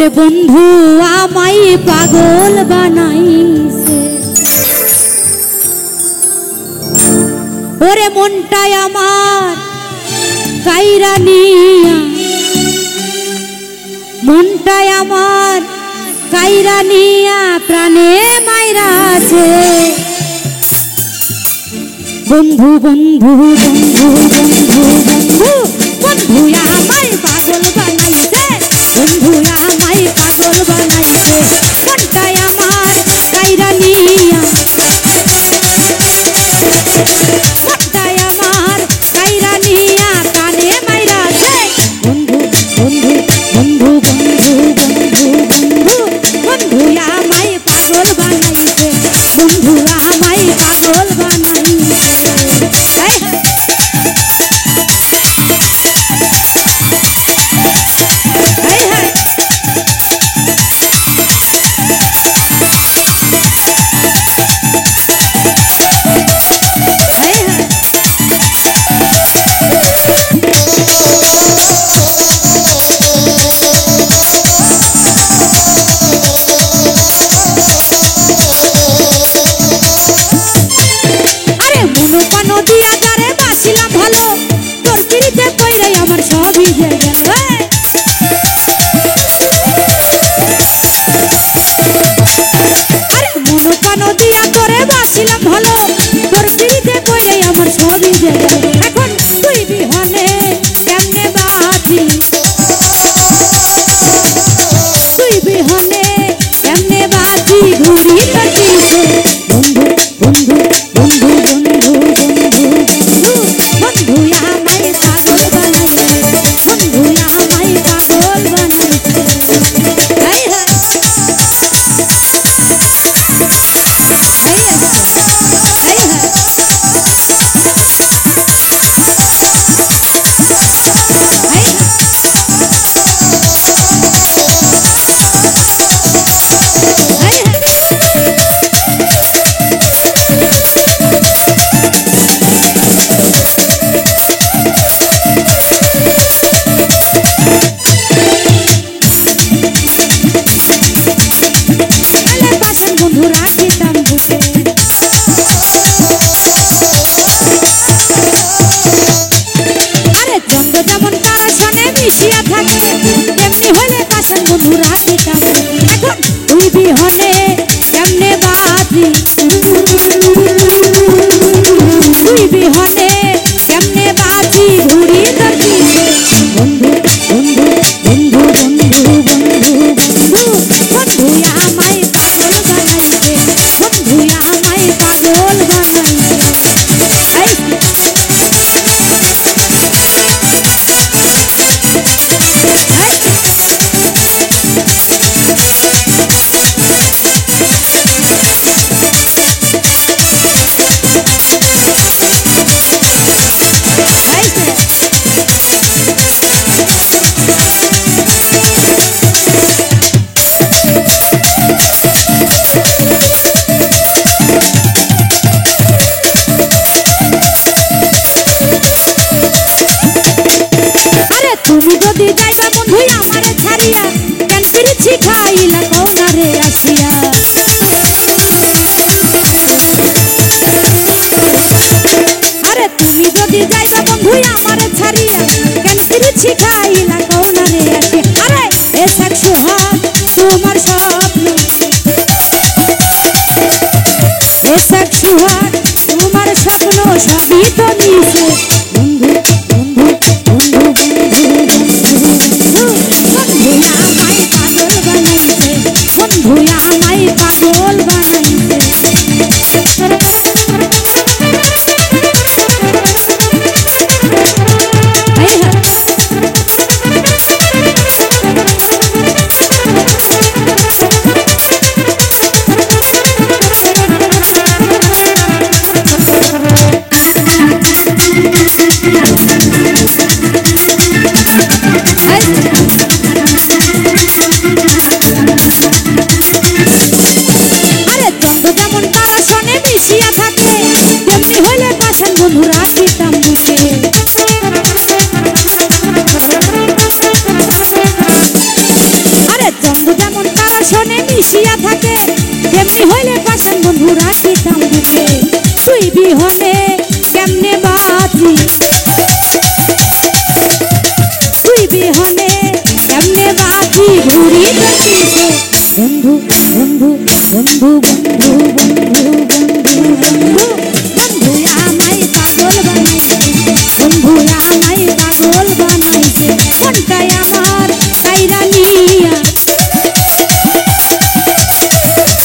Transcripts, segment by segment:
ওরে বন্ধু আমায় পাগল বানাইছে, ওরে মনটাই আমার কাইরা নিয়া, মনটাই আমার কাইরা নিয়া প্রাণে মাইরা আছে। বন্ধু বন্ধু বন্ধু বন্ধু বন্ধু বন্ধু আমায় পাগল বানাইছে, বন্ধু আমায় পাগল বানাইছে, মনটাই আমার কাইরা নিয়া, মনটাই আমার কাইরা নিয়া প্রাণে মাইরা আছে। বন্ধু বন্ধু বন্ধু বন্ধু বন্ধু বন্ধু বন্ধু আমায় পাগল বানাইছে, বন্ধু আমায় পাগল বানাইছে। এখন তুই বিহনে কেমনে বাঁচি, তুই বিহনে কেমনে বাঁচি ঘুরি কাটিছে। বন্ধু বন্ধু বন্ধু বন্ধু বন্ধু বন্ধু বন্ধু আমায় পাগল বানাইছে, বন্ধু আমায় পাগল বানাইছে। তুমি যদি যাইবা বন্ধু আমারে ছাড়িয়া, কেন পিরিছি খাইলা কোনারে আসিয়া। আরে তুমি যদি যাইবা বন্ধু আমারে ছাড়িয়া, কেন পিরিছি খাইলা কোনারে আসিয়া। আরে এসব সুহাগ তোমার স্বপ্ন, এসব সুহাগ তোমার স্বপ্ন সবই তো নিছে। বন্ধু বন্ধু বন্ধু বন্ধু বন্ধু আমায় পাগল বানাইছে, বন্ধু আমায় পাগল বানাইছে। মিশিয়া থাকে তেমনি হইলে পাশান বন্ধু রাখিতাম বুকে তুই বিহনে কেমনে বাঁচি তুই বিহনে কেমনে বাঁচি ঘুরি দেখিছে বন্ধু বন্ধু বন্ধু বন্ধু বন্ধু বন্ধু বন্ধু আমায় পাগল বানাইছে বন্ধু আমায় পাগল বানাইছে মনটাই আমার কাইরা নিয়া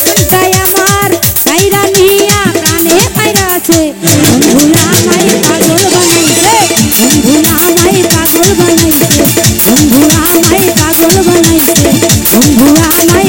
মনটাই আমার কাইরা নিয়া প্রাণে পাইরাছে বন্ধু আমায় পাগল বানাইছে বন্ধু আমায় পাগল বানাইছে বন্ধু আমায় পাগল বানাইছে বন্ধু আমায়